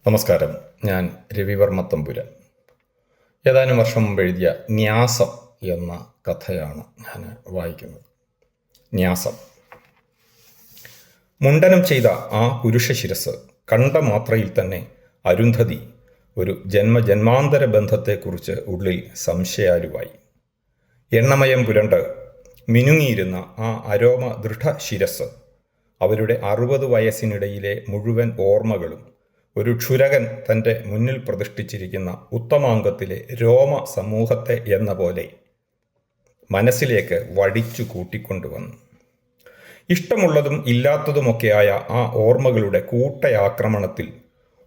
നമസ്കാരം. ഞാൻ രവിവർമ്മ തമ്പുരാൻ. ഏതാനും വർഷം മുമ്പ് എഴുതിയ ന്യാസം എന്ന കഥയാണ് ഞാൻ വായിക്കുന്നത്. ന്യാസം. മുണ്ടനം ചെയ്ത ആ പുരുഷ ശിരസ് കണ്ട മാത്രയിൽ തന്നെ അരുന്ധതി ഒരു ജന്മജന്മാന്തര ബന്ധത്തെക്കുറിച്ച് ഉള്ളിൽ സംശയാലുവായി. എണ്ണമയം പുരണ്ട് മിനുങ്ങിയിരുന്ന ആ അരോമ ദൃഢശിരസ് അവരുടെ 60 വയസ്സിനിടയിലെ മുഴുവൻ ഓർമ്മകളും ഒരു ക്ഷുരകൻ തൻ്റെ മുന്നിൽ പ്രതിഷ്ഠിച്ചിരിക്കുന്ന ഉത്തമാംഗത്തിലെ രോമ സമൂഹത്തെ എന്ന പോലെ മനസ്സിലേക്ക് വടിച്ചു കൂട്ടിക്കൊണ്ടുവന്നു. ഇഷ്ടമുള്ളതും ഇല്ലാത്തതുമൊക്കെയായ ആ ഓർമ്മകളുടെ കൂട്ടയാക്രമണത്തിൽ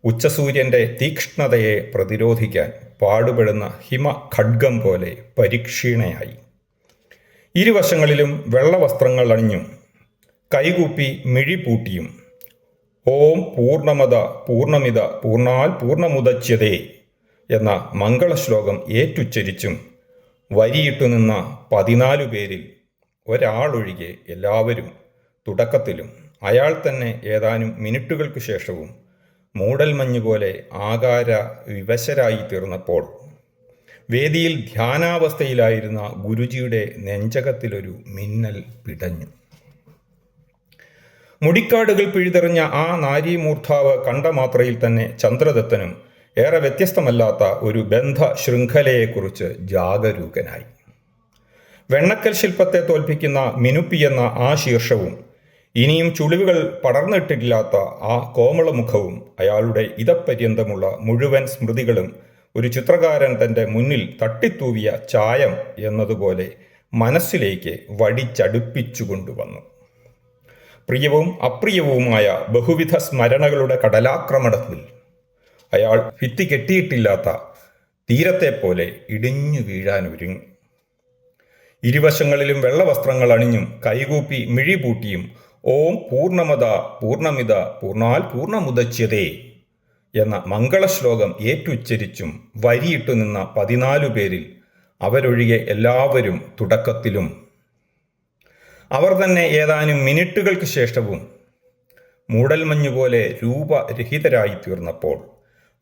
ഉച്ചസൂര്യൻ്റെ തീക്ഷ്ണതയെ പ്രതിരോധിക്കാൻ പാടുപെടുന്ന ഹിമഖഡ്ഗം പോലെ പരിക്ഷീണയായി. ഇരുവശങ്ങളിലും വെള്ളവസ്ത്രങ്ങൾ അണിഞ്ഞും കൈകൂപ്പി മിഴിപൂട്ടിയും ഓം പൂർണ്ണമത പൂർണ്ണമിത പൂർണ്ണാൽ പൂർണ്ണമുദച്യതേ എന്ന മംഗളശ്ലോകം ഏറ്റുച്ചരിച്ചും വരിയിട്ടു നിന്ന 14 പേരിൽ ഒരാളൊഴികെ എല്ലാവരും തുടക്കത്തിലും അയാൾ തന്നെ ഏതാനും മിനിറ്റുകൾക്ക് ശേഷവും മൂടൽമഞ്ഞ് പോലെ ആകാര വിവശരായി തീർന്നപ്പോൾ വേദിയിൽ ധ്യാനാവസ്ഥയിലായിരുന്ന ഗുരുജിയുടെ നെഞ്ചകത്തിലൊരു മിന്നൽ പിടഞ്ഞു. മുടിക്കാടുകൾ പിഴുതെറിഞ്ഞ ആ നാരീമൂർധാവ് കണ്ട മാത്രയിൽ തന്നെ ചന്ദ്രദത്തനും ഏറെ വ്യത്യസ്തമല്ലാത്ത ഒരു ബന്ധ ശൃംഖലയെക്കുറിച്ച് ജാഗരൂകനായി. വെണ്ണക്കൽ ശില്പത്തെ തോൽപ്പിക്കുന്ന മിനുപ്പിയെന്ന ആ ശീർഷവും ഇനിയും ചുളിവുകൾ പടർന്നിട്ടില്ലാത്ത ആ കോമളമുഖവും അയാളുടെ ഇതപര്യന്തമുള്ള മുഴുവൻ സ്മൃതികളും ഒരു ചിത്രകാരൻ തൻ്റെ മുന്നിൽ തട്ടിത്തൂവിയ ചായം എന്നതുപോലെ മനസ്സിലേക്ക് വടിച്ചടുപ്പിച്ചു കൊണ്ടുവന്നു. പ്രിയവും അപ്രിയവുമായ ബഹുവിധ സ്മരണകളുടെ കടലാക്രമണത്തിൽ അയാൾ ഭിത്തി കെട്ടിയിട്ടില്ലാത്ത തീരത്തെപ്പോലെ ഇടിഞ്ഞു വീഴാൻ ഒരുങ്ങി. ഇരുവശങ്ങളിലും വെള്ളവസ്ത്രങ്ങൾ അണിഞ്ഞും കൈകൂപ്പി മിഴിപൂട്ടിയും ഓം പൂർണ്ണമത പൂർണ്ണമിത പൂർണ്ണാൽ പൂർണ്ണമുദച്യതേ എന്ന മംഗളശ്ലോകം ഏറ്റുച്ചരിച്ചും വരിയിട്ടു നിന്ന 14 പേരിൽ അവരൊഴികെ എല്ലാവരും തുടക്കത്തിലും അവർ തന്നെ ഏതാനും മിനിറ്റുകൾക്ക് ശേഷവും മൂടൽമഞ്ഞുപോലെ രൂപരഹിതരായി തീർന്നപ്പോൾ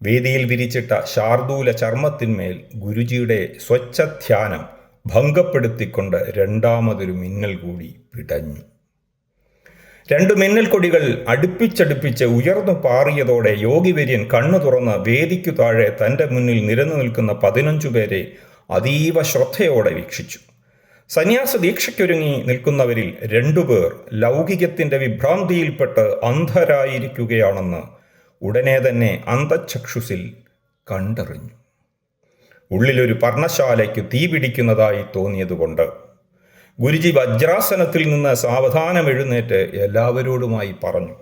വേദിയിൽ വിരിച്ചിട്ട ശാർദൂല ചർമ്മത്തിന്മേൽ ഗുരുജിയുടെ സ്വച്ഛധ്യാനം ഭംഗപ്പെടുത്തിക്കൊണ്ട് രണ്ടാമതൊരു മിന്നൽ കൂടി പിടഞ്ഞു. 2 മിന്നൽ കൊടികൾ അടുപ്പിച്ചടുപ്പിച്ച് ഉയർന്നു പാറിയതോടെ യോഗിവര്യൻ കണ്ണു തുറന്ന് വേദിക്കു താഴെ തൻ്റെ മുന്നിൽ നിരന്നു നിൽക്കുന്ന 15 പേരെ അതീവ ശ്രദ്ധയോടെ വീക്ഷിച്ചു. സന്യാസ ദീക്ഷയ്ക്കൊരുങ്ങി നിൽക്കുന്നവരിൽ 2 പേർ ലൗകികത്തിൻ്റെ വിഭ്രാന്തിയിൽപ്പെട്ട് അന്ധരായിരിക്കുകയാണെന്ന് ഉടനെ തന്നെ അന്തഃചക്ഷുസിൽ കണ്ടറിഞ്ഞു. ഉള്ളിലൊരു പർണശാലയ്ക്ക് തീ പിടിക്കുന്നതായി തോന്നിയതുകൊണ്ട് ഗുരുജി വജ്രാസനത്തിൽ നിന്ന് സാവധാനം എഴുന്നേറ്റ് എല്ലാവരോടുമായി പറഞ്ഞു,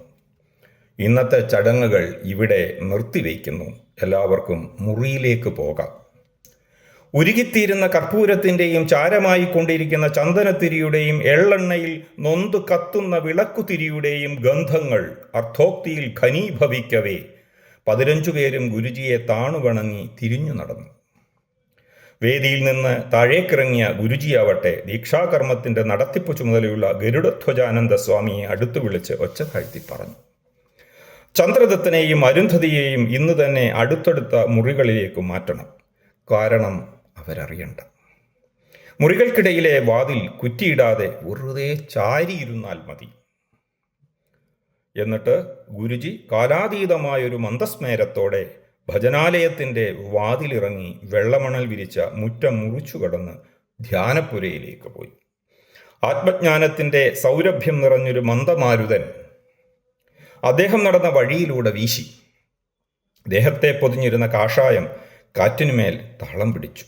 ഇന്നത്തെ ചടങ്ങുകൾ ഇവിടെ നിർത്തിവെക്കുന്നു. എല്ലാവർക്കും മുറിയിലേക്ക് പോകാം. ഉരുകിത്തീരുന്ന കർപ്പൂരത്തിൻ്റെയും ചാരമായി കൊണ്ടിരിക്കുന്ന ചന്ദനത്തിരിയുടെയും എള്ളെണ്ണയിൽ നൊന്തു കത്തുന്ന വിളക്കുതിരിയുടെയും ഗന്ധങ്ങൾ അർത്ഥോക്തിയിൽ ഘനീഭവിക്കവേ 15 പേരും ഗുരുജിയെ താണുവണങ്ങി തിരിഞ്ഞു നടന്നു. വേദിയിൽ നിന്ന് താഴേക്കിറങ്ങിയ ഗുരുജിയാവട്ടെ ദീക്ഷാകർമ്മത്തിൻ്റെ നടത്തിപ്പ് ചുമതലയുള്ള ഗരുഡധ്വജാനന്ദ സ്വാമിയെ അടുത്തു വിളിച്ച് ഒച്ച താഴ്ത്തി പറഞ്ഞു, ചന്ദ്രദത്തനെയും അരുന്ധതിയെയും ഇന്ന് തന്നെ അടുത്തടുത്ത മുറികളിലേക്ക് മാറ്റണം. കാരണം അവരറിയണ്ട. മുറികൾക്കിടയിലെ വാതിൽ കുറ്റിയിടാതെ വെറുതെ ചാരിയിരുന്നാൽ മതി. എന്നിട്ട് ഗുരുജി കാലാതീതമായൊരു മന്ദസ്മേരത്തോടെ ഭജനാലയത്തിൻ്റെ വാതിലിറങ്ങി വെള്ളമണൽ വിരിച്ച മുറ്റം മുറിച്ചു കടന്ന് ധ്യാനപ്പുരയിലേക്ക് പോയി. ആത്മജ്ഞാനത്തിൻ്റെ സൗരഭ്യം നിറഞ്ഞൊരു മന്ദമാരുതൻ അദ്ദേഹം നടന്ന വഴിയിലൂടെ വീശി. ദേഹത്തെ പൊതിഞ്ഞിരുന്ന കാഷായം കാറ്റിനുമേൽ താളം പിടിച്ചു.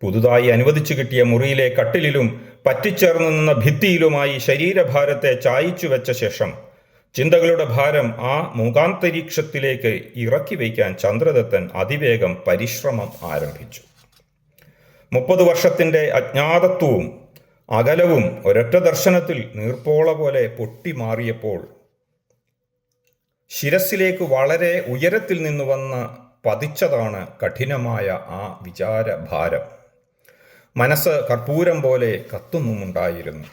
പുതുതായി അനുവദിച്ചു കിട്ടിയ മുറിയിലെ കട്ടിലിലും പറ്റിച്ചേർന്നു നിന്ന ഭിത്തിയിലുമായി ശരീരഭാരത്തെ ചായിച്ചു വെച്ച ശേഷം ചിന്തകളുടെ ഭാരം ആ മൂകാന്തരീക്ഷത്തിലേക്ക് ഇറക്കി വയ്ക്കാൻ ചന്ദ്രദത്തൻ അതിവേഗം പരിശ്രമം ആരംഭിച്ചു. 30 വർഷത്തിൻ്റെ അജ്ഞാതത്വവും അകലവും ഒരൊറ്റ ദർശനത്തിൽ നീർപ്പോള പോലെ പൊട്ടിമാറിയപ്പോൾ ശിരസിലേക്ക് വളരെ ഉയരത്തിൽ നിന്ന് വന്ന് പതിച്ചതാണ് കഠിനമായ ആ വിചാരഭാരം. മനസ്സ് കർപ്പൂരം പോലെ കത്തുന്നുമുണ്ടായിരുന്നു.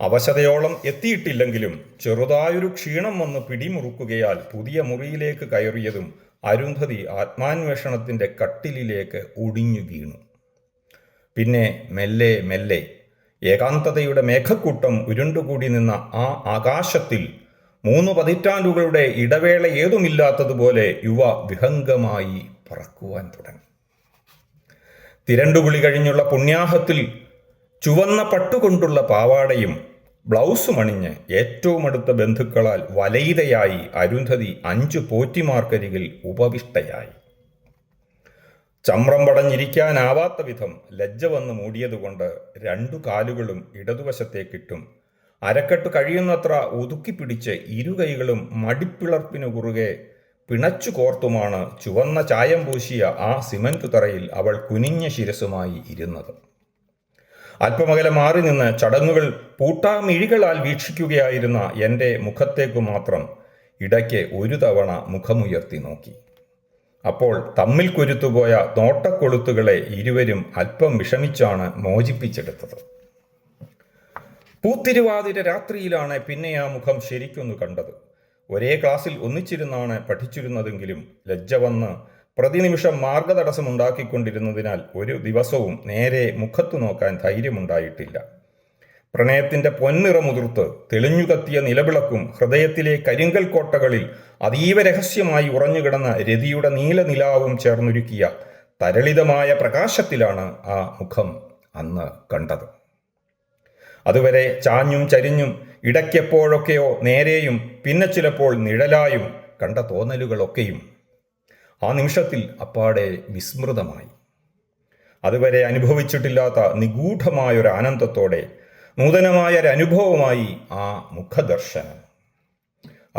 അവശതയോളം എത്തിയിട്ടില്ലെങ്കിലും ചെറുതായൊരു ക്ഷീണം വന്ന് പിടിമുറുക്കുകയാൽ പുതിയ മുറിയിലേക്ക് കയറിയതും അരുന്ധതി ആത്മാന്വേഷണത്തിൻ്റെ കട്ടിലിലേക്ക് ഒടിഞ്ഞു വീണു. പിന്നെ മെല്ലെ മെല്ലെ ഏകാന്തതയുടെ മേഘക്കൂട്ടം ഉരുണ്ടുകൂടി നിന്ന ആ ആകാശത്തിൽ 3 പതിറ്റാണ്ടുകളുടെ ഇടവേള ഏതുമില്ലാത്തതുപോലെ യുവ വിഹംഗമായി പറക്കുവാൻ തുടങ്ങി. തിരണ്ടുകുളി കഴിഞ്ഞുള്ള പുണ്യാഹത്തിൽ ചുവന്ന പട്ടുകൊണ്ടുള്ള പാവാടയും ബ്ലൗസും അണിഞ്ഞ് ഏറ്റവും അടുത്ത ബന്ധുക്കളാൽ വലയിതയായി അരുന്ധതി 5 പോറ്റിമാർക്കരികിൽ ഉപവിഷ്ടയായി. ചമ്രം പടഞ്ഞിരിക്കാനാവാത്ത വിധം ലജ്ജ വന്ന് മൂടിയതുകൊണ്ട് 2 കാലുകളും ഇടതുവശത്തേക്കിട്ടും അരക്കെട്ട് കഴിയുന്നത്ര ഒതുക്കിപ്പിടിച്ച് ഇരുകൈകളും മടിപ്പിളർപ്പിനു കുറുകെ പിണച്ചു കോർത്തുമാണ് ചുവന്ന ചായം പൂശിയ ആ സിമന്റ് തറയിൽ അവൾ കുനിഞ്ഞ ശിരസുമായി ഇരുന്നത്. അല്പമകലെ മാറി നിന്ന് ചടങ്ങുകൾ പൂട്ടാമിഴികളാൽ വീക്ഷിക്കുകയായിരുന്ന എൻ്റെ മുഖത്തേക്കു മാത്രം ഇടയ്ക്ക് ഒരു തവണ മുഖമുയർത്തി നോക്കി. അപ്പോൾ തമ്മിൽ കുരുത്തുപോയ നോട്ടക്കൊളുത്തുകളെ ഇരുവരും അല്പം വിഷമിച്ചാണ് മോചിപ്പിച്ചെടുത്തത്. പൂത്തിരുവാതിര രാത്രിയിലാണ് പിന്നെ ആ മുഖം ശരിക്കൊന്നു കണ്ടത്. ഒരേ ക്ലാസ്സിൽ ഒന്നിച്ചിരുന്നാണ് പഠിച്ചിരുന്നതെങ്കിലും ലജ്ജ വന്ന് പ്രതിനിമിഷം മാർഗതടസ്സമുണ്ടാക്കിക്കൊണ്ടിരുന്നതിനാൽ ഒരു ദിവസവും നേരെ മുഖത്തു നോക്കാൻ ധൈര്യമുണ്ടായിട്ടില്ല. പ്രണയത്തിൻ്റെ പൊൻനിറമുതിർത്ത് തെളിഞ്ഞു കത്തിയ നിലവിളക്കും ഹൃദയത്തിലെ കരിങ്കൽ കോട്ടകളിൽ അതീവ രഹസ്യമായി ഉറഞ്ഞുകിടന്ന രതിയുടെ നീലനിലാവും ചേർന്നൊരുക്കിയ തരളിതമായ പ്രകാശത്തിലാണ് ആ മുഖം അന്ന് കണ്ടത്. അതുവരെ ചാഞ്ഞും ചരിഞ്ഞും ഇടയ്ക്കെപ്പോഴൊക്കെയോ നേരെയും പിന്നെ ചിലപ്പോൾ നിഴലായും കണ്ട തോന്നലുകളൊക്കെയും ആ നിമിഷത്തിൽ അപ്പാടെ വിസ്മൃതമായി. അതുവരെ അനുഭവിച്ചിട്ടില്ലാത്ത നിഗൂഢമായൊരു ആനന്ദത്തോടെ നൂതനമായൊരനുഭവമായി ആ മുഖദർശനം.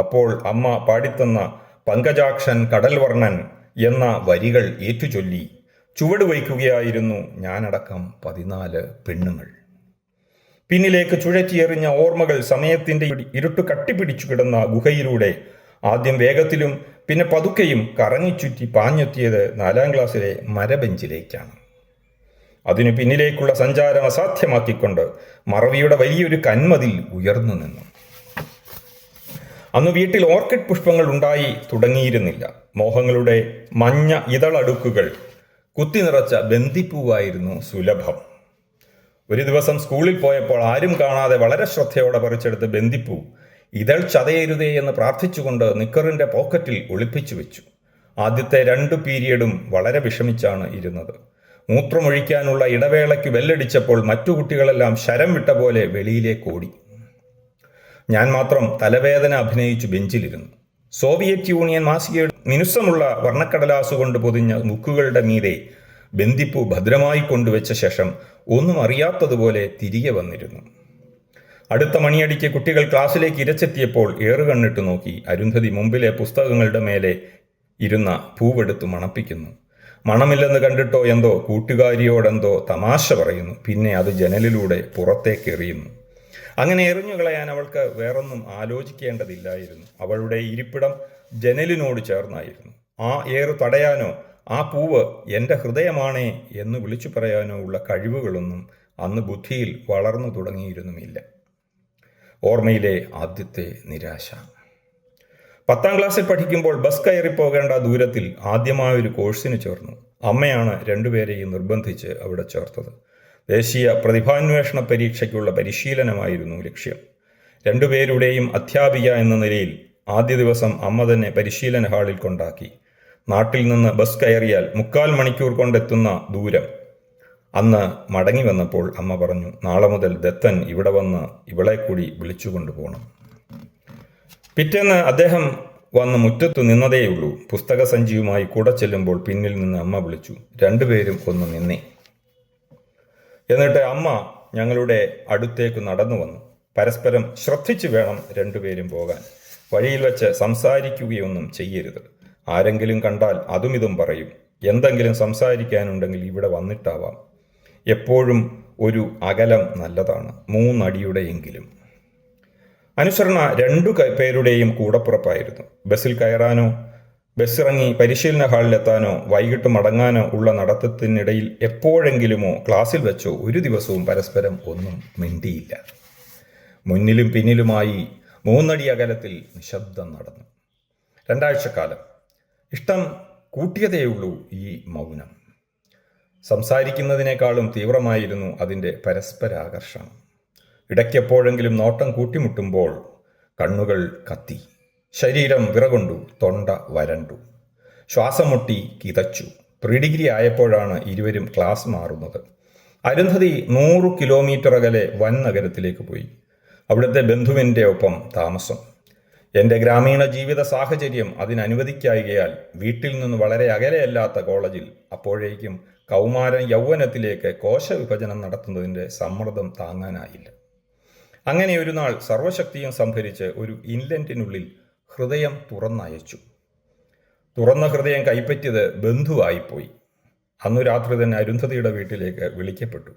അപ്പോൾ അമ്മ പാടിത്തന്ന പങ്കജാക്ഷൻ കടൽവർണ്ണൻ എന്ന വരികൾ ഏറ്റുചൊല്ലി ചുവട് വയ്ക്കുകയായിരുന്നു ഞാനടക്കം 14 പെണ്ണുങ്ങൾ. പിന്നിലേക്ക് ചുഴറ്റിയെറിഞ്ഞ ഓർമ്മകൾ സമയത്തിൻ്റെ ഇരുട്ട് കട്ടിപ്പിടിച്ചു കിടന്ന ഗുഹയിലൂടെ ആദ്യം വേഗത്തിലും പിന്നെ പതുക്കെയും കറങ്ങിച്ചുറ്റി പാഞ്ഞെത്തിയത് 4ാം ക്ലാസ്സിലെ മരബെഞ്ചിലേക്കാണ്. അതിനു പിന്നിലേക്കുള്ള സഞ്ചാരം അസാധ്യമാക്കിക്കൊണ്ട് മറവിയുടെ വലിയൊരു കന്മതിൽ ഉയർന്നു നിന്നു. അന്ന് വീട്ടിൽ ഓർക്കിഡ് പുഷ്പങ്ങൾ ഉണ്ടായി തുടങ്ങിയിരുന്നില്ല. മോഹങ്ങളുടെ മഞ്ഞ ഇതളടുക്കുകൾ കുത്തി നിറച്ച ബന്ദിപ്പൂവായിരുന്നു സുലഭം. ഒരു ദിവസം സ്കൂളിൽ പോയപ്പോൾ ആരും കാണാതെ വളരെ ശ്രദ്ധയോടെ പറിച്ചെടുത്ത് ബന്ദിപ്പൂ ഇതൾ ചതയരുതേ എന്ന് പ്രാർത്ഥിച്ചുകൊണ്ട് നിക്കറിൻ്റെ പോക്കറ്റിൽ ഒളിപ്പിച്ചു വെച്ചു. ആദ്യത്തെ 2 പീരിയഡും വളരെ വിഷമിച്ചാണ് ഇരുന്നത്. മൂത്രമൊഴിക്കാനുള്ള ഇടവേളയ്ക്ക് ബെല്ലടിച്ചപ്പോൾ മറ്റു കുട്ടികളെല്ലാം ശരം വിട്ട പോലെ വെളിയിലേക്ക് ഓടി. ഞാൻ മാത്രം തലവേദന അഭിനയിച്ചു ബെഞ്ചിലിരുന്നു. സോവിയറ്റ് യൂണിയൻ മാസികയുടെ മിനുസമുള്ള വർണ്ണക്കടലാസ് കൊണ്ട് പൊതിഞ്ഞ മുക്കുകളുടെ മീതെ ബന്ദിപ്പൂ ഭദ്രമായി കൊണ്ടുവച്ച ശേഷം ഒന്നും അറിയാത്തതുപോലെ തിരികെ വന്നിരുന്നു. അടുത്ത മണിയടിക്ക് കുട്ടികൾ ക്ലാസ്സിലേക്ക് ഇരച്ചെത്തിയപ്പോൾ ഏറുകണ്ണിട്ട് നോക്കി അരുന്ധതി മുമ്പിലെ പുസ്തകങ്ങളുടെ മേലെ ഇരുന്ന പൂവെടുത്ത് മണപ്പിക്കുന്നു. മണമില്ലെന്ന് കണ്ടിട്ടോ എന്തോ കൂട്ടുകാരിയോടെന്തോ തമാശ പറയുന്നു. പിന്നെ അത് ജനലിലൂടെ പുറത്തേക്ക് എറിയുന്നു. അങ്ങനെ എറിഞ്ഞു കളയാൻ അവൾക്ക് വേറൊന്നും ആലോചിക്കേണ്ടതില്ലായിരുന്നു. അവളുടെ ഇരിപ്പിടം ജനലിനോട് ചേർന്നായിരുന്നു. ആ ഏറ് തടയാനോ ആ പൂവ് എൻ്റെ ഹൃദയമാണേ എന്ന് വിളിച്ചു പറയാനോ ഉള്ള കഴിവുകളൊന്നും അന്ന് ബുദ്ധിയിൽ വളർന്നു തുടങ്ങിയിരുന്നുമില്ല. ഓർമ്മയിലെ ആദ്യത്തെ നിരാശ. 10ാം ക്ലാസ്സിൽ പഠിക്കുമ്പോൾ ബസ് കയറിപ്പോകേണ്ട ദൂരത്തിൽ ആദ്യമായൊരു കോഴ്സിന് ചേർന്നു. അമ്മയാണ് 2 പേരെയും നിർബന്ധിച്ച് അവിടെ ചേർത്തത്. ദേശീയ പ്രതിഭാന്വേഷണ പരീക്ഷയ്ക്കുള്ള പരിശീലനമായിരുന്നു ലക്ഷ്യം. 2 പേരുടെയും അധ്യാപിക എന്ന നിലയിൽ ആദ്യ ദിവസം അമ്മ തന്നെ പരിശീലന ഹാളിൽ കൊണ്ടാക്കി. നാട്ടിൽ നിന്ന് ബസ് കയറിയാൽ 3/4 മണിക്കൂർ കൊണ്ടെത്തുന്ന ദൂരം. അന്ന് മടങ്ങി വന്നപ്പോൾ അമ്മ പറഞ്ഞു, നാളെ മുതൽ ദത്തൻ ഇവിടെ വന്ന് ഇവളെ കൂടി വിളിച്ചുകൊണ്ടു പോകണം. പിറ്റേന്ന് അദ്ദേഹം വന്ന് മുറ്റത്ത് നിന്നതേയുള്ളൂ. പുസ്തക സഞ്ചിയുമായി കൂടെ ചെല്ലുമ്പോൾ പിന്നിൽ നിന്ന് അമ്മ വിളിച്ചു, 2 പേരും ഒന്ന് നിന്നേ. എന്നിട്ട് അമ്മ ഞങ്ങളുടെ അടുത്തേക്ക് നടന്നു വന്നു. പരസ്പരം ശ്രദ്ധിച്ചു വേണം 2 പേരും പോകാൻ. വഴിയിൽ വെച്ച് സംസാരിക്കുകയൊന്നും ചെയ്യരുത്. ആരെങ്കിലും കണ്ടാൽ അതും ഇതും പറയും. എന്തെങ്കിലും സംസാരിക്കാനുണ്ടെങ്കിൽ ഇവിടെ വന്നിട്ടാവാം. എപ്പോഴും ഒരു അകലം നല്ലതാണ്, 3 അടിയുടെയെങ്കിലും. അനുസരണ 2 പേരുടെയും കൂടപ്പുറപ്പായിരുന്നു. ബസ്സിൽ കയറാനോ ബസ്സിറങ്ങി പരിശീലന ഹാളിലെത്താനോ വൈകിട്ട് മടങ്ങാനോ ഉള്ള നടത്തത്തിനിടയിൽ എപ്പോഴെങ്കിലുമോ ക്ലാസ്സിൽ വെച്ചോ ഒരു ദിവസവും പരസ്പരം ഒന്നും മിണ്ടിയില്ല. മുന്നിലും പിന്നിലുമായി 3 അടി അകലത്തിൽ നിശബ്ദം നടന്നു. 2 ആഴ്ചക്കാലം ഇഷ്ടം കൂട്ടിയതേയുള്ളൂ ഈ മൗനം. സംസാരിക്കുന്നതിനേക്കാളും തീവ്രമായിരുന്നു അതിൻ്റെ പരസ്പരാകർഷണം. ഇടയ്ക്കെപ്പോഴെങ്കിലും നോട്ടം കൂട്ടിമുട്ടുമ്പോൾ കണ്ണുകൾ കത്തി, ശരീരം വിറകൊണ്ടു, തൊണ്ട വരണ്ടു, ശ്വാസം മുട്ടി കിതച്ചു. പ്രീ ഡിഗ്രി ആയപ്പോഴാണ് ഇരുവരും ക്ലാസ് മാറുന്നത്. അരുന്ധതി 100 കിലോമീറ്റർ അകലെ വൻ നഗരത്തിലേക്ക് പോയി. അവിടുത്തെ ബന്ധുവിൻ്റെ ഒപ്പം താമസം. എൻ്റെ ഗ്രാമീണ ജീവിത സാഹചര്യം അതിനനുവദിക്കായികയാൽ വീട്ടിൽ നിന്ന് വളരെ അകലെയല്ലാത്ത കോളേജിൽ അപ്പോഴേക്കും കൗമാരൻ യൗവനത്തിലേക്ക് കോശവിഭജനം നടത്തുന്നതിൻ്റെ സമ്മർദ്ദം താങ്ങാനായില്ല. അങ്ങനെ ഒരു നാൾ സർവശക്തിയും സംഭരിച്ച് ഒരു ഇൻലൻഡിനുള്ളിൽ ഹൃദയം തുറന്നയച്ചു. തുറന്ന ഹൃദയം കൈപ്പറ്റിയത് ബന്ധുവായിപ്പോയി. അന്നു രാത്രി തന്നെ അരുന്ധതിയുടെ വീട്ടിലേക്ക് വിളിക്കപ്പെട്ടു.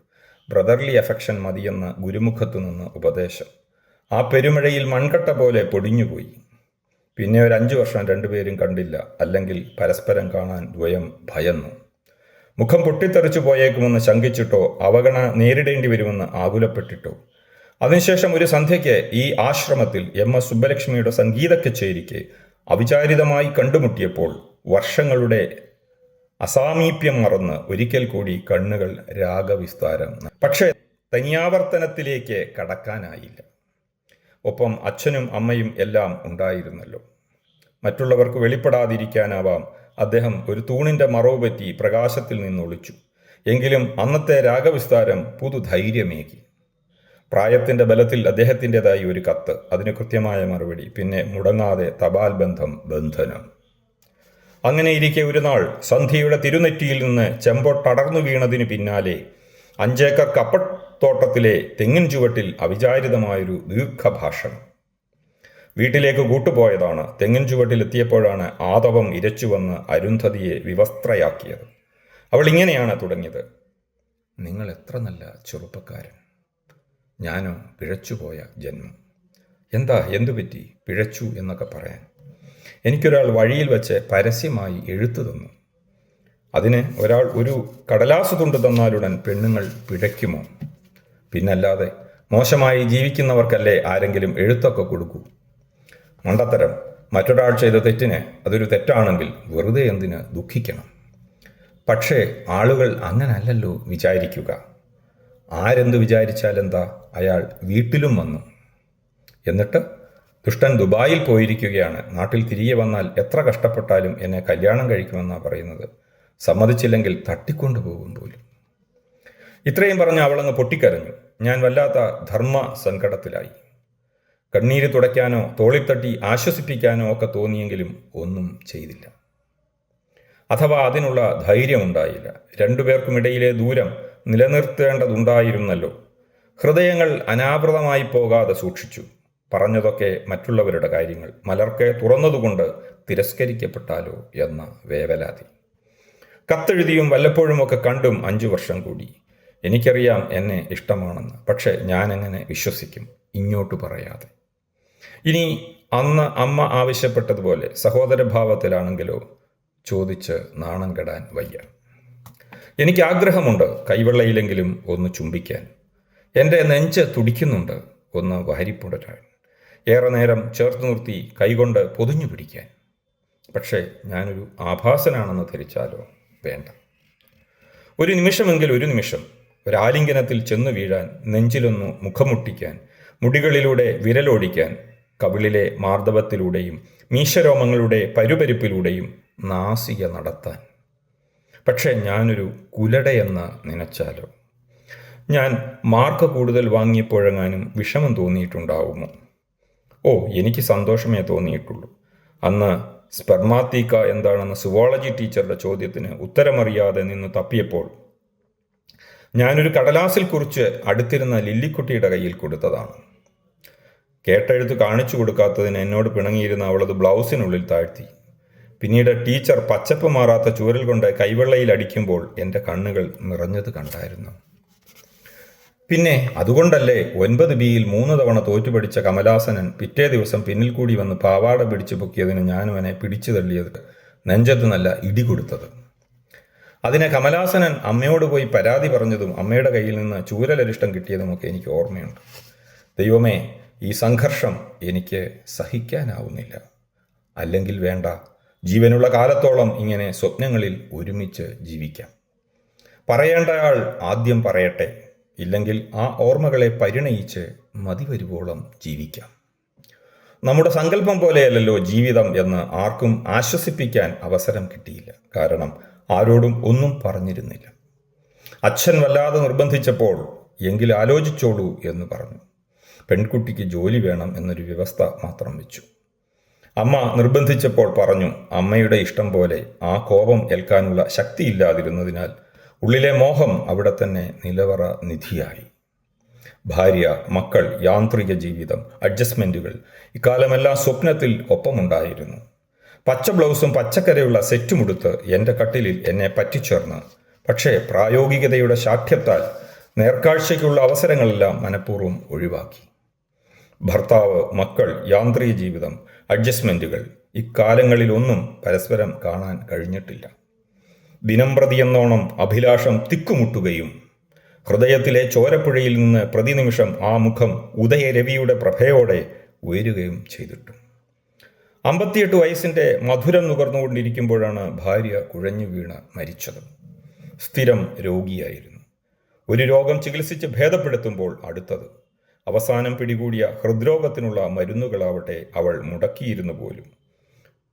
ബ്രദർലി അഫെക്ഷൻ മതിയെന്ന ഗുരുമുഖത്തു നിന്ന് ഉപദേശം. ആ പെരുമഴയിൽ മൺകട്ട പോലെ പൊടിഞ്ഞുപോയി. പിന്നെ ഒരു 5 വർഷം രണ്ടുപേരും കണ്ടില്ല, അല്ലെങ്കിൽ പരസ്പരം കാണാൻ ദ്വയം ഭയന്നു. മുഖം പൊട്ടിത്തെറിച്ചു പോയേക്കുമെന്ന് ശങ്കിച്ചിട്ടോ അവഗണന നേരിടേണ്ടി വരുമെന്ന് ആകുലപ്പെട്ടിട്ടോ. അതിനുശേഷം ഒരു സന്ധ്യയ്ക്ക് ഈ ആശ്രമത്തിൽ MS സുബ്ബലക്ഷ്മിയുടെ സംഗീത കച്ചേരിക്ക് അവിചാരിതമായി കണ്ടുമുട്ടിയപ്പോൾ വർഷങ്ങളുടെ അസാമീപ്യം മറന്ന് ഒരിക്കൽ കൂടി കണ്ണുകൾ രാഗവിസ്താരം. പക്ഷേ തനിയാവർത്തനത്തിലേക്ക് കടക്കാനായില്ല. ഒപ്പം അച്ഛനും അമ്മയും എല്ലാം ഉണ്ടായിരുന്നല്ലോ. മറ്റുള്ളവർക്ക് വെളിപ്പെടാതിരിക്കാനാവാം അദ്ദേഹം ഒരു തൂണിൻ്റെ മറവ് പറ്റി പ്രകാശത്തിൽ നിന്നൊളിച്ചു. എങ്കിലും അന്നത്തെ രാഗവിസ്താരം പുതുധൈര്യമേകി. പ്രായത്തിൻ്റെ ബലത്തിൽ അദ്ദേഹത്തിൻ്റെതായി ഒരു കത്ത്, അതിന് കൃത്യമായ മറുപടി, പിന്നെ മുടങ്ങാതെ തപാൽ ബന്ധനം. അങ്ങനെ ഇരിക്കെ ഒരു നാൾ സന്ധ്യയുടെ തിരുനെറ്റിയിൽ നിന്ന് ചെമ്പൊട്ടടർന്നു വീണതിന് പിന്നാലെ 5 ഏക്കർ കപ്പത്തോട്ടത്തിലെ തെങ്ങിൻ ചുവട്ടിൽ അവിചാരിതമായൊരു ദീർഘഭാഷണം. വീട്ടിലേക്ക് കൂട്ടുപോയതാണ്. തെങ്ങിൻ ചുവട്ടിലെത്തിയപ്പോഴാണ് ആതവം ഇരച്ചുവന്ന് അരുന്ധതിയെ വിവസ്ത്രയാക്കിയത്. അവൾ ഇങ്ങനെയാണ് തുടങ്ങിയത്: നിങ്ങൾ എത്ര നല്ല ചെറുപ്പക്കാരൻ, ഞാനോ പിഴച്ചുപോയ ജന്മം. എന്താ, എന്തുപറ്റി? പിഴച്ചു എന്നൊക്കെ പറയാൻ എനിക്കൊരാൾ വഴിയിൽ വെച്ച് പരസ്യമായി എഴുത്തു തന്നു. അതിന് ഒരാൾ ഒരു കടലാസ് തുണ്ട് തന്നാലുടൻ പെണ്ണുങ്ങൾ പിഴയ്ക്കുമോ? പിന്നല്ലാതെ മോശമായി ജീവിക്കുന്നവർക്കല്ലേ ആരെങ്കിലും എഴുത്തൊക്കെ കൊടുക്കൂ. മണ്ടത്തരം. മറ്റൊരാൾ ചെയ്ത തെറ്റിന് അതൊരു തെറ്റാണെങ്കിൽ വെറുതെ എന്തിന് ദുഃഖിക്കണം? പക്ഷേ ആളുകൾ അങ്ങനല്ലല്ലോ വിചാരിക്കുക. ആരെന്ത് വിചാരിച്ചാലെന്താ, അയാൾ വീട്ടിലും വന്നു. എന്നിട്ട് ദുഷ്ടൻ ദുബായിൽ പോയിരിക്കുകയാണ്. നാട്ടിൽ തിരികെ വന്നാൽ എത്ര കഷ്ടപ്പെട്ടാലും എന്നെ കല്യാണം കഴിക്കുമെന്നാണ് പറയുന്നത്. സമ്മതിച്ചില്ലെങ്കിൽ തട്ടിക്കൊണ്ടുപോകും പോലും. ഇത്രയും പറഞ്ഞ് അവളങ്ങ് പൊട്ടിക്കരഞ്ഞു. ഞാൻ വല്ലാത്ത ധർമ്മ സങ്കടത്തിലായി. കണ്ണീര് തുടയ്ക്കാനോ തോളിത്തട്ടി ആശ്വസിപ്പിക്കാനോ ഒക്കെ തോന്നിയെങ്കിലും ഒന്നും ചെയ്തില്ല. അഥവാ അതിനുള്ള ധൈര്യമുണ്ടായില്ല. രണ്ടുപേർക്കുമിടയിലെ ദൂരം നിലനിർത്തേണ്ടതുണ്ടായിരുന്നല്ലോ. ഹൃദയങ്ങൾ അനാവൃതമായി പോകാതെ സൂക്ഷിച്ചു. പറഞ്ഞതൊക്കെ മറ്റുള്ളവരുടെ കാര്യങ്ങൾ, മലർക്കെ തുറന്നതുകൊണ്ട് തിരസ്കരിക്കപ്പെട്ടാലോ എന്ന വേവലാതി. കത്തെഴുതിയും വല്ലപ്പോഴുമൊക്കെ കണ്ടും 5 വർഷം കൂടി. എനിക്കറിയാം എന്നെ ഇഷ്ടമാണെന്ന്. പക്ഷേ ഞാനെങ്ങനെ വിശ്വസിക്കും ഇങ്ങോട്ട് പറയാതെ? ഇനി അന്ന് അമ്മ ആവശ്യപ്പെട്ടതുപോലെ സഹോദരഭാവത്തിലാണെങ്കിലോ ചോദിച്ച് നാണം കെടാൻ വയ്യ. എനിക്ക് ആഗ്രഹമുണ്ട് കൈവെള്ളയിലെങ്കിലും ഒന്ന് ചുംബിക്കാൻ. എൻ്റെ നെഞ്ച് തുടിക്കുന്നുണ്ട് ഒന്ന് വാരിപ്പുടരാൻ. ഏറെ നേരം ചേർത്ത് നിർത്തി കൈകൊണ്ട് പൊതിഞ്ഞു പിടിക്കാൻ. പക്ഷേ ഞാനൊരു ആഭാസനാണെന്ന് ധരിച്ചാലോ? വേണ്ട. ഒരു നിമിഷം ഒരാലിംഗനത്തിൽ ചെന്നു വീഴാൻ, നെഞ്ചിലൊന്നു മുഖമുട്ടിക്കാൻ, മുടികളിലൂടെ വിരലോടിക്കാൻ, കവിളിലെ മാർദ്ദവത്തിലൂടെയും മീശരോമങ്ങളുടെ പരുപരിപ്പിലൂടെയും നാസിക നടത്താൻ. പക്ഷേ ഞാനൊരു കുലടയെന്ന് നനച്ചാലോ? ഞാൻ മാർക്ക് കൂടുതൽ വാങ്ങിയപ്പോഴെങ്ങാനും വിഷമം തോന്നിയിട്ടുണ്ടാവുമോ? ഓ, എനിക്ക് സന്തോഷമേ തോന്നിയിട്ടുള്ളൂ. അന്ന് സ്പെർമാത്തീക്ക എന്താണെന്ന് സുവോളജി ടീച്ചറുടെ ചോദ്യത്തിന് ഉത്തരമറിയാതെ നിന്ന് തപ്പിയപ്പോൾ ഞാനൊരു കടലാസിൽ കുറിച്ച് അടുത്തിരുന്ന ലില്ലിക്കുട്ടിയുടെ കയ്യിൽ കൊടുത്തതാണ്. കേട്ടെഴുത്ത് കാണിച്ചു കൊടുക്കാത്തതിന് എന്നോട് പിണങ്ങിയിരുന്ന അവളത് ബ്ലൗസിനുള്ളിൽ താഴ്ത്തി. പിന്നീട് ടീച്ചർ പച്ചപ്പ് മാറാത്ത ചൂരൽ കൊണ്ട് കൈവെള്ളയിൽ അടിക്കുമ്പോൾ എൻ്റെ കണ്ണുകൾ നിറഞ്ഞത് കണ്ടായിരുന്നു. പിന്നെ അതുകൊണ്ടല്ലേ 9Bയിൽ 3 തവണ തോറ്റുപഠിച്ച കമലാസനൻ പിറ്റേ ദിവസം പിന്നിൽ കൂടി വന്ന് പാവാട പിടിച്ചു പൊക്കിയതിന് ഞാനവനെ പിടിച്ചു തള്ളിയത്, നെഞ്ചത്ത് നല്ല ഇടി കൊടുത്തത്. അതിനെ കമലാസനൻ അമ്മയോട് പോയി പരാതി പറഞ്ഞതും അമ്മയുടെ കയ്യിൽ നിന്ന് ചൂരലരിഷ്ടം കിട്ടിയതുമൊക്കെ എനിക്ക് ഓർമ്മയുണ്ട്. ദൈവമേ, ഈ സംഘർഷം എനിക്ക് സഹിക്കാനാവുന്നില്ല. അല്ലെങ്കിൽ വേണ്ട, ജീവനുള്ള കാലത്തോളം ഇങ്ങനെ സ്വപ്നങ്ങളിൽ ഒരുമിച്ച് ജീവിക്കാം. പറയേണ്ടയാൾ ആദ്യം പറയട്ടെ, ഇല്ലെങ്കിൽ ആ ഓർമ്മകളെ പരിണയിച്ച് മതി വരുവോളം ജീവിക്കാം. നമ്മുടെ സങ്കല്പം പോലെയല്ലല്ലോ ജീവിതം എന്ന് ആർക്കും ആശ്വസിപ്പിക്കാൻ അവസരം കിട്ടിയില്ല. കാരണം ആരോടും ഒന്നും പറഞ്ഞിരുന്നില്ല. അച്ഛൻ വല്ലാതെ നിർബന്ധിച്ചപ്പോൾ എങ്കിൽ ആലോചിച്ചോളൂ എന്ന് പറഞ്ഞു. പെൺകുട്ടിക്ക് ജോലി വേണം എന്നൊരു വ്യവസ്ഥ മാത്രം വെച്ചു. അമ്മ നിർബന്ധിച്ചപ്പോൾ പറഞ്ഞു. അമ്മയുടെ ഇഷ്ടം പോലെ ആ കോപം ഏൽക്കാനുള്ള ശക്തിയില്ലാതിരുന്നതിനാൽ ഉള്ളിലെ മോഹം അവിടെ തന്നെ നിലവറ നിധിയായി. ഭാര്യ, മക്കൾ, യാന്ത്രിക ജീവിതം, അഡ്ജസ്റ്റ്മെൻറ്റുകൾ, ഇക്കാലമെല്ലാം സ്വപ്നത്തിൽ ഒപ്പമുണ്ടായിരുന്നു. പച്ച ബ്ലൗസും പച്ചക്കരയുള്ള സെറ്റുമുടുത്ത് എൻ്റെ കട്ടിലിൽ എന്നെ പറ്റിച്ചേർന്ന്, പക്ഷേ പ്രായോഗികതയുടെ ശാഠ്യത്താൽ നേർക്കാഴ്ചയ്ക്കുള്ള അവസരങ്ങളെല്ലാം മനഃപൂർവ്വം ഒഴിവാക്കി. ഭർത്താവ്, മക്കൾ, യാന്ത്രിക ജീവിതം, അഡ്ജസ്റ്റ്മെൻറ്റുകൾ, ഇക്കാലങ്ങളിലൊന്നും പരസ്പരം കാണാൻ കഴിഞ്ഞിട്ടില്ല. ദിനംപ്രതിയെന്നോണം അഭിലാഷം തിക്കുമുട്ടുകയും ഹൃദയത്തിലെ ചോരപ്പുഴയിൽ നിന്ന് പ്രതിനിമിഷം ആ മുഖം ഉദയരവിയുടെ പ്രഭയോടെ ഉയരുകയും ചെയ്തിട്ടു. 58 വയസ്സിൻ്റെ മധുരം നുകർന്നുകൊണ്ടിരിക്കുമ്പോഴാണ് ഭാര്യ കുഴഞ്ഞു വീണ് മരിച്ചത്. സ്ഥിരം രോഗിയായിരുന്നു. ഒരു രോഗം ചികിത്സിച്ച് ഭേദപ്പെടുത്തുമ്പോൾ അടുത്തത്. അവസാനം പിടികൂടിയ ഹൃദ്രോഗത്തിനുള്ള മരുന്നുകളാവട്ടെ അവൾ മുടക്കിയിരുന്നു പോലും.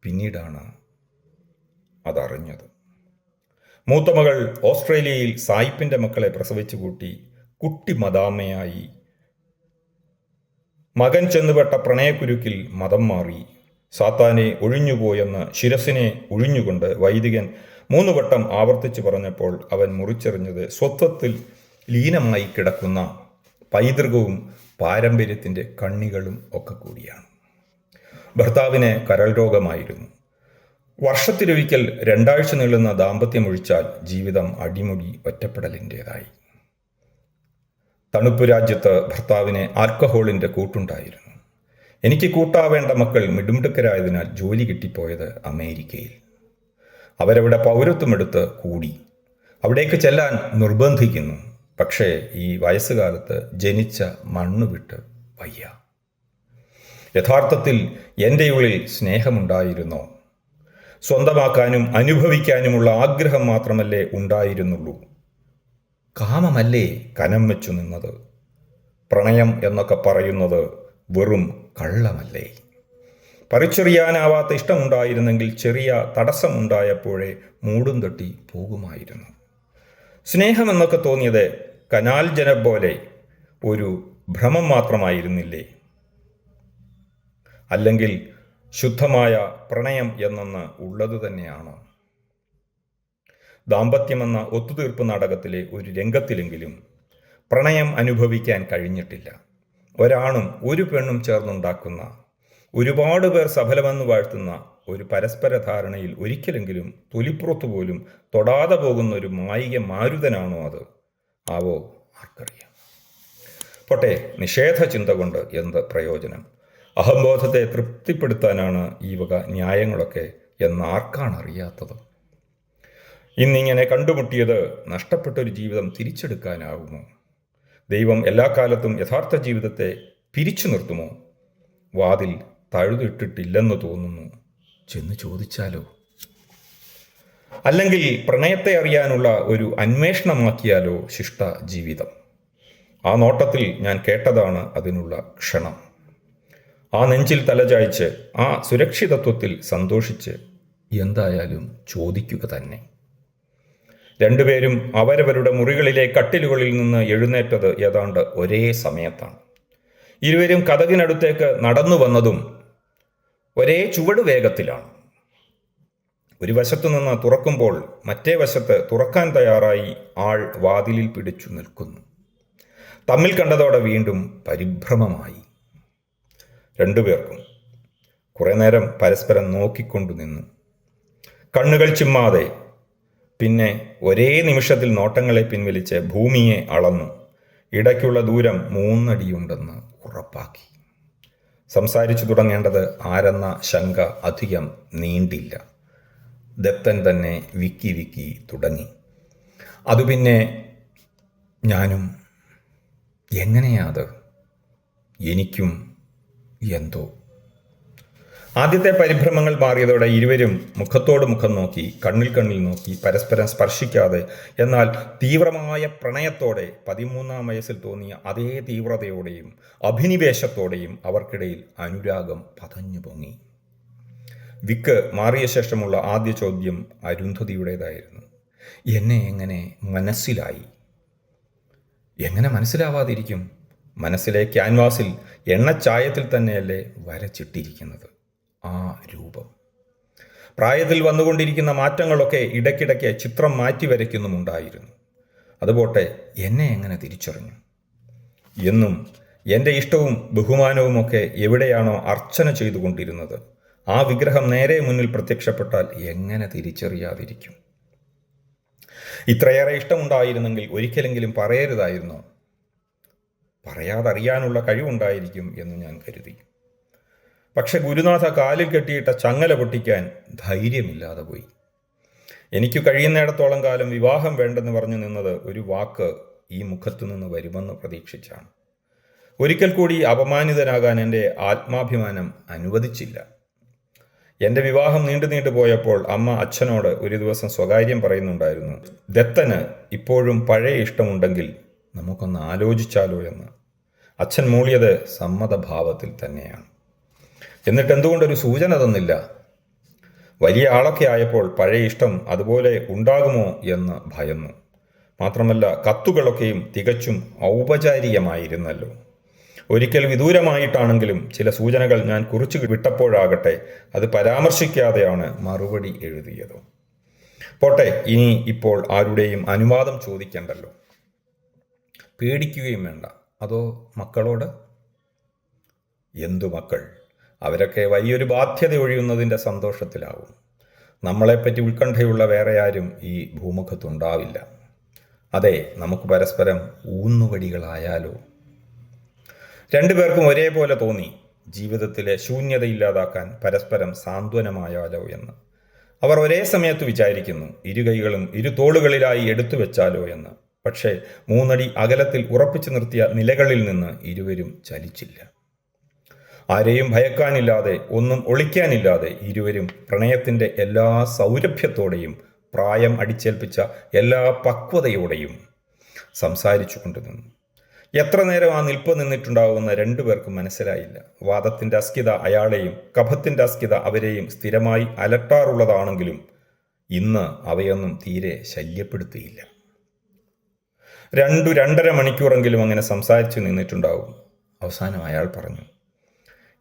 പിന്നീടാണ് അതറിഞ്ഞത്. മൂത്തമകൾ ഓസ്ട്രേലിയയിൽ സായിപ്പിൻ്റെ മക്കളെ പ്രസവിച്ചു കൂട്ടി കുട്ടി മദാമ്മയായി. മകൻ ചെന്നുപെട്ട പ്രണയക്കുരുക്കിൽ മതം മാറി. സാത്താനെ ഒഴിഞ്ഞുപോയെന്ന് ശിരസിനെ ഒഴിഞ്ഞുകൊണ്ട് വൈദികൻ 3 വട്ടം ആവർത്തിച്ചു പറഞ്ഞപ്പോൾ അവൻ മുറിച്ചെറിഞ്ഞത് സ്വത്വത്തിൽ ലീനമായി കിടക്കുന്ന പൈതൃകവും പാരമ്പര്യത്തിൻ്റെ കണ്ണികളും ഒക്കെ കൂടിയാണ്. ഭർത്താവിന് കരൾ രോഗമായിരുന്നു. വർഷത്തിലൊരിക്കൽ 2 ആഴ്ച നീളുന്ന ദാമ്പത്യമൊഴിച്ചാൽ ജീവിതം അടിമുടി ഒറ്റപ്പെടലിൻ്റെതായി. തണുപ്പ് രാജ്യത്ത് ഭർത്താവിന് ആൽക്കഹോളിൻ്റെ കൂട്ടുണ്ടായിരുന്നു. എനിക്ക് കൂട്ടാവേണ്ട മക്കൾ മിടുമിടുക്കരായതിനാൽ ജോലി കിട്ടിപ്പോയത് അമേരിക്കയിൽ. അവരവിടെ പൗരത്വമെടുത്ത് കൂടി. അവിടേക്ക് ചെല്ലാൻ നിർബന്ധിക്കുന്നു. പക്ഷേ ഈ വയസ്സുകാലത്ത് ജനിച്ച മണ്ണ് വിട്ട് വയ്യ. യഥാർത്ഥത്തിൽ എൻ്റെ ഉള്ളിൽ സ്നേഹമുണ്ടായിരുന്നോ? സ്വന്തമാക്കാനും അനുഭവിക്കാനുമുള്ള ആഗ്രഹം മാത്രമല്ലേ ഉണ്ടായിരുന്നുള്ളൂ? കാമമല്ലേ കനം വെച്ചു നിന്നത്? പ്രണയം എന്നൊക്കെ പറയുന്നത് വെറും കള്ളമല്ലേ? പറിച്ചെറിയാനാവാത്ത ഇഷ്ടമുണ്ടായിരുന്നെങ്കിൽ ചെറിയ തടസ്സമുണ്ടായപ്പോഴേ മൂടും തട്ടി പോകുമായിരുന്നു. സ്നേഹമെന്നൊക്കെ തോന്നിയത് കനാൽ ജനം പോലെ ഒരു ഭ്രമം മാത്രമായിരുന്നില്ലേ? അല്ലെങ്കിൽ ശുദ്ധമായ പ്രണയം എന്നൊന്ന് ഉള്ളത് തന്നെയാണോ? ദാമ്പത്യമെന്ന ഒത്തുതീർപ്പ് നാടകത്തിലെ ഒരു രംഗത്തിലെങ്കിലും പ്രണയം അനുഭവിക്കാൻ കഴിഞ്ഞിട്ടില്ല. ഒരാണും ഒരു പെണ്ണും ചേർന്നുണ്ടാക്കുന്ന, ഒരുപാട് പേർ സഫലമെന്ന് വാഴ്ത്തുന്ന ഒരു പരസ്പര ധാരണയിൽ ഒരിക്കലെങ്കിലും തൊലിപ്പുറത്തു പോലും തൊടാതെ പോകുന്ന ഒരു മായിക മാരുതനാണോ അത്? ആവോ, ആർക്കറിയാം. പോട്ടെ, നിഷേധ ചിന്ത കൊണ്ട് എന്ത് പ്രയോജനം? അഹംബോധത്തെ തൃപ്തിപ്പെടുത്താനാണ് ഈ വക ന്യായങ്ങളൊക്കെ എന്നാർക്കാണ് അറിയാത്തത്? ഇന്നിങ്ങനെ കണ്ടുമുട്ടിയത് നഷ്ടപ്പെട്ടൊരു ജീവിതം തിരിച്ചെടുക്കാനാവുമോ? ദൈവം എല്ലാ കാലത്തും യഥാർത്ഥ ജീവിതത്തെ പിരിച്ചു നിർത്തുമോ? വാതിൽ തഴുതിട്ടിട്ടില്ലെന്ന് തോന്നുന്നു. ചെന്ന് ചോദിച്ചാലോ? അല്ലെങ്കിൽ പ്രണയത്തെ അറിയാനുള്ള ഒരു അന്വേഷണമാക്കിയാലോ ശിഷ്ട ജീവിതം? ആ നോട്ടത്തിൽ ഞാൻ കേട്ടതാണ് അതിനുള്ള ക്ഷണം. ആ നെഞ്ചിൽ തലചായ്ച്ച്, ആ സുരക്ഷിതത്വത്തിൽ സന്തോഷിച്ച് എന്തായാലും ചോദിക്കുക തന്നെ. രണ്ടുപേരും അവരവരുടെ മുറികളിലെ കട്ടിലുകളിൽ നിന്ന് എഴുന്നേറ്റത് ഏതാണ്ട് ഒരേ സമയത്താണ്. ഇരുവരും കതകിനടുത്തേക്ക് നടന്നു വന്നതും ഒരേ ചുവട് വേഗത്തിലാണ്. ഒരു വശത്തു നിന്ന് തുറക്കുമ്പോൾ മറ്റേ വശത്ത് തുറക്കാൻ തയ്യാറായി ആൾ വാതിലിൽ പിടിച്ചു നിൽക്കുന്നു. തമ്മിൽ കണ്ടതോടെ വീണ്ടും പരിഭ്രമമായി രണ്ടുപേർക്കും. കുറെ നേരം പരസ്പരം നോക്കിക്കൊണ്ടു നിന്നു, കണ്ണുകൾ ചിമ്മാതെ. പിന്നെ ഒരേ നിമിഷത്തിൽ നോട്ടങ്ങളെ പിൻവലിച്ച് ഭൂമിയെ അളന്നു. ഇടയ്ക്കുള്ള ദൂരം 3 അടിയുണ്ടെന്ന് ഉറപ്പാക്കി. സംസാരിച്ചു തുടങ്ങേണ്ടത് ആരെന്ന ശങ്ക അധികം നീണ്ടില്ല. ദത്തൻ തന്നെ വിക്കി തുടങ്ങി. അതു പിന്നെ ഞാനും. എങ്ങനെയാ അത്? എനിക്കും എന്തോ. ആദ്യത്തെ പരിഭ്രമങ്ങൾ മാറിയതോടെ ഇരുവരും മുഖത്തോട് മുഖം നോക്കി, കണ്ണിൽ കണ്ണിൽ നോക്കി, പരസ്പരം സ്പർശിക്കാതെ എന്നാൽ തീവ്രമായ പ്രണയത്തോടെ 13-ാം വയസ്സിൽ തോന്നിയ അതേ തീവ്രതയോടെയും അഭിനിവേശത്തോടെയും അവർക്കിടയിൽ അനുരാഗം പതഞ്ഞു പൊങ്ങി. വിക്ക് മാറിയ ശേഷമുള്ള ആദ്യ ചോദ്യം അരുന്ധതിയുടേതായിരുന്നു. എന്നെ എങ്ങനെ മനസ്സിലായി? എങ്ങനെ മനസ്സിലാവാതിരിക്കും? മനസ്സിലെ ക്യാൻവാസിൽ എണ്ണച്ചായത്തിൽ തന്നെയല്ലേ വരച്ചിട്ടിരിക്കുന്നത് ആ രൂപം. പ്രായത്തിൽ വന്നുകൊണ്ടിരിക്കുന്ന മാറ്റങ്ങളൊക്കെ ഇടയ്ക്കിടയ്ക്ക് ചിത്രം മാറ്റി വരയ്ക്കുന്നുമുണ്ടായിരുന്നു. അതുപോട്ടെ, എന്നെ എങ്ങനെ തിരിച്ചറിഞ്ഞു? എന്നും എൻ്റെ ഇഷ്ടവും ബഹുമാനവുമൊക്കെ എവിടെയാണോ അർച്ചന ചെയ്തുകൊണ്ടിരുന്നത്, ആ വിഗ്രഹം നേരെ മുന്നിൽ പ്രത്യക്ഷപ്പെട്ടാൽ എങ്ങനെ തിരിച്ചറിയാതിരിക്കും? ഇത്രയേറെ ഇഷ്ടമുണ്ടായിരുന്നെങ്കിൽ ഒരിക്കലെങ്കിലും പറയരുതായിരുന്നോ? പറയാതറിയാനുള്ള കഴിവുണ്ടായിരിക്കും എന്ന് ഞാൻ കരുതി. പക്ഷെ ഗുരുനാഥ കാലിൽ കെട്ടിയിട്ട ചങ്ങല പൊട്ടിക്കാൻ ധൈര്യമില്ലാതെ പോയി. എനിക്ക് കഴിയുന്നിടത്തോളം കാലം വിവാഹം വേണ്ടെന്ന് പറഞ്ഞു നിന്നത് ഒരു വാക്ക് ഈ മുഖത്തു നിന്ന് വരുമെന്ന് പ്രതീക്ഷിച്ചാണ്. ഒരിക്കൽ കൂടി അപമാനിതനാകാൻ എൻ്റെ ആത്മാഭിമാനം അനുവദിച്ചില്ല. എൻ്റെ വിവാഹം നീണ്ടു പോയപ്പോൾ അമ്മ അച്ഛനോട് ഒരു ദിവസം സ്വകാര്യം പറയുന്നുണ്ടായിരുന്നു, ദത്തന് ഇപ്പോഴും പഴയ ഇഷ്ടമുണ്ടെങ്കിൽ നമുക്കൊന്ന് ആലോചിച്ചാലോ എന്ന്. അച്ഛൻ മൂളിയത് സമ്മതഭാവത്തിൽ തന്നെയാണ്. എന്നിട്ട് എന്തുകൊണ്ടൊരു സൂചന തന്നില്ല? വലിയ ആളൊക്കെ ആയപ്പോൾ പഴയ ഇഷ്ടം അതുപോലെ ഉണ്ടാകുമോ എന്ന് ഭയന്നു. മാത്രമല്ല, കത്തുകളൊക്കെയും തികച്ചും ഔപചാരികമായിരുന്നല്ലോ. ഒരിക്കൽ വിദൂരമായിട്ടാണെങ്കിലും ചില സൂചനകൾ ഞാൻ കുറിച്ചു വിട്ടപ്പോഴാകട്ടെ അത് പരാമർശിക്കാതെയാണ് മറുപടി എഴുതിയത്. പോട്ടെ, ഇനി ഇപ്പോൾ ആരുടെയും അനുവാദം ചോദിക്കണ്ടല്ലോ. പേടിക്കുകയും വേണ്ട. അതോ മക്കളോട്? എന്തു മക്കൾ? അവരൊക്കെ വലിയൊരു ബാധ്യത ഒഴിയുന്നതിൻ്റെ സന്തോഷത്തിലാവും. നമ്മളെപ്പറ്റി ഉത്കണ്ഠയുള്ള വേറെ ആരും ഈ ഭൂമുഖത്തുണ്ടാവില്ല. അതെ, നമുക്ക് പരസ്പരം ഊന്നുവടികളായാലോ? രണ്ടുപേർക്കും ഒരേപോലെ തോന്നി, ജീവിതത്തിലെ ശൂന്യതയില്ലാതാക്കാൻ പരസ്പരം സാന്ത്വനമായാലോ എന്ന്. അവർ ഒരേ സമയത്ത് വിചാരിക്കുന്നു, ഇരുകൈകളും ഇരുതോളുകളിലായി എടുത്തു വെച്ചാലോ എന്ന്. പക്ഷേ 3 അടി അകലത്തിൽ ഉറപ്പിച്ചു നിർത്തിയ നിലകളിൽ നിന്ന് ഇരുവരും ചലിച്ചില്ല. ആരെയും ഭയക്കാനില്ലാതെ, ഒന്നും ഒളിക്കാനില്ലാതെ ഇരുവരും പ്രണയത്തിൻ്റെ എല്ലാ സൗരഭ്യത്തോടെയും പ്രായം അടിച്ചേൽപ്പിച്ച എല്ലാ പക്വതയോടെയും സംസാരിച്ചു കൊണ്ടുനിന്നു. എത്ര നേരം ആ നിൽപ്പ് നിന്നിട്ടുണ്ടാവുമെന്ന് രണ്ടുപേർക്കും മനസ്സിലായില്ല. വാദത്തിൻ്റെ അസ്കിത അയാളെയും കഫത്തിൻ്റെ അസ്കിത അവരെയും സ്ഥിരമായി അലട്ടാറുള്ളതാണെങ്കിലും ഇന്ന് അവയൊന്നും തീരെ ശല്യപ്പെടുത്തിയില്ല. 2-2.5 മണിക്കൂറെങ്കിലും അങ്ങനെ സംസാരിച്ചു നിന്നിട്ടുണ്ടാവും. അവസാനം അയാൾ പറഞ്ഞു,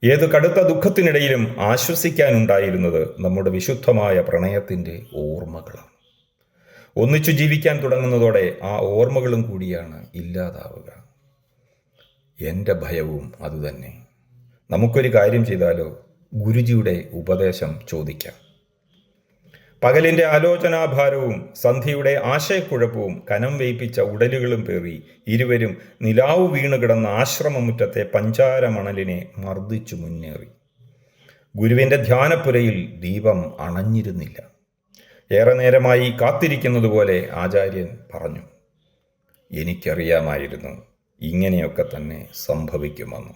ഏത് കടുത്ത ദുഃഖത്തിനിടയിലും ആശ്വസിക്കാനുണ്ടായിരുന്നത് നമ്മുടെ വിശുദ്ധമായ പ്രണയത്തിൻ്റെ ഓർമ്മകളാണ്. ഒന്നിച്ചു ജീവിക്കാൻ തുടങ്ങുന്നതോടെ ആ ഓർമ്മകളും കൂടിയാണ് ഇല്ലാതാവുക. എൻ്റെ ഭയവും അതുതന്നെ. നമുക്കൊരു കാര്യം ചെയ്താലോ? ഗുരുജിയുടെ ഉപദേശം ചോദിക്കാം. പകലിൻ്റെ ആലോചനാഭാരവും സന്ധ്യയുടെ ആശയക്കുഴപ്പവും കനം വേയിപ്പിച്ച ഉടലുകളും പേറി ഇരുവരും നിലാവ് വീണ് കിടന്ന ആശ്രമമുറ്റത്തെ പഞ്ചാര മണലിനെ മർദ്ദിച്ചു മുന്നേറി. ഗുരുവിൻ്റെ ധ്യാനപ്പുരയിൽ ദീപം അണഞ്ഞിരുന്നില്ല. ഏറെ നേരമായി കാത്തിരിക്കുന്നതുപോലെ ആചാര്യൻ പറഞ്ഞു, എനിക്കറിയാമായിരുന്നു ഇങ്ങനെയൊക്കെ തന്നെ സംഭവിക്കുമെന്ന്.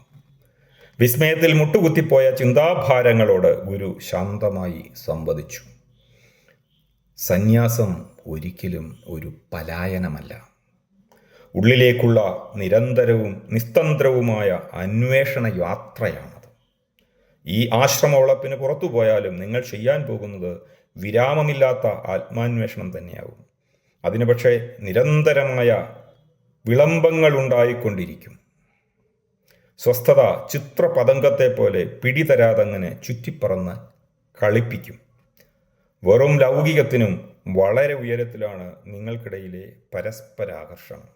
വിസ്മയത്തിൽ മുട്ടുകുത്തിപ്പോയ ചിന്താഭാരങ്ങളോട് ഗുരു ശാന്തമായി സംവദിച്ചു. സന്യാസം ഒരിക്കലും ഒരു പലായനമല്ല. ഉള്ളിലേക്കുള്ള നിരന്തരവും നിസ്തന്ത്രവുമായ അന്വേഷണ യാത്രയാണത്. ഈ ആശ്രമവളപ്പിന് പുറത്തു പോയാലും നിങ്ങൾ ചെയ്യാൻ പോകുന്നത് വിരാമമില്ലാത്ത ആത്മാന്വേഷണം തന്നെയാവും. അതിന് പക്ഷേ നിരന്തരമായ വിളംബങ്ങൾ ഉണ്ടായിക്കൊണ്ടിരിക്കും. സ്വസ്ഥത ചിത്രപതംഗത്തെ പോലെ പിടിതരാതങ്ങനെ ചുറ്റിപ്പറന്ന് കളിപ്പിക്കും. വെറും ലൗകികത്തിനും വളരെ ഉയരത്തിലാണ് നിങ്ങൾക്കിടയിലെ പരസ്പരാകർഷണം.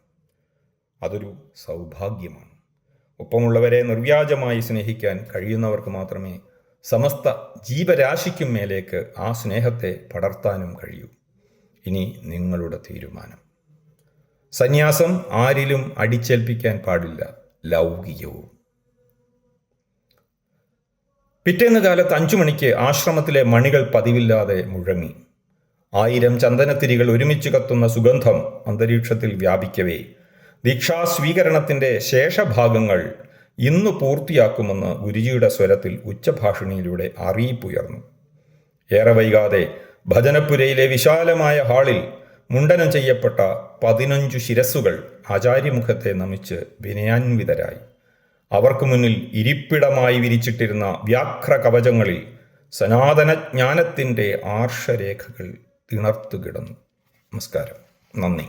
അതൊരു സൗഭാഗ്യമാണ്. ഒപ്പമുള്ളവരെ നിർവ്യാജമായി സ്നേഹിക്കാൻ കഴിയുന്നവർക്ക് മാത്രമേ സമസ്ത ജീവരാശിക്കും മേലേക്ക് ആ സ്നേഹത്തെ പടർത്താനും കഴിയൂ. ഇനി നിങ്ങളുടെ തീരുമാനം. സന്യാസം ആരിലും അടിച്ചേൽപ്പിക്കാൻ പാടില്ല, ലൗകികവും. പിറ്റേന്ന് കാലത്ത് 5 മണിക്ക് ആശ്രമത്തിലെ മണികൾ പതിവില്ലാതെ മുഴങ്ങി. 1000 ചന്ദനത്തിരികൾ ഒരുമിച്ച് കത്തുന്ന സുഗന്ധം അന്തരീക്ഷത്തിൽ വ്യാപിക്കവേ ദീക്ഷാസ്വീകരണത്തിൻ്റെ ശേഷഭാഗങ്ങൾ ഇന്ന് പൂർത്തിയാക്കുമെന്ന് ഗുരുജിയുടെ സ്വരത്തിൽ ഉച്ചഭാഷിണിയിലൂടെ അറിയിപ്പുയർന്നു. ഏറെ വൈകാതെ ഭജനപ്പുരയിലെ വിശാലമായ ഹാളിൽ മുണ്ടനം ചെയ്യപ്പെട്ട 15 ശിരസ്സുകൾ ആചാര്യമുഖത്തെ നമിച്ച് വിനയാന്വിതരായി. അവർക്ക് മുന്നിൽ ഇരിപ്പിടമായി വിരിച്ചിട്ടിരുന്ന വ്യാഘ്ര കവചങ്ങളിൽ സനാതനജ്ഞാനത്തിൻ്റെ ആർഷരേഖകൾ തിണർത്തുകിടന്നു. നമസ്കാരം. നന്ദി.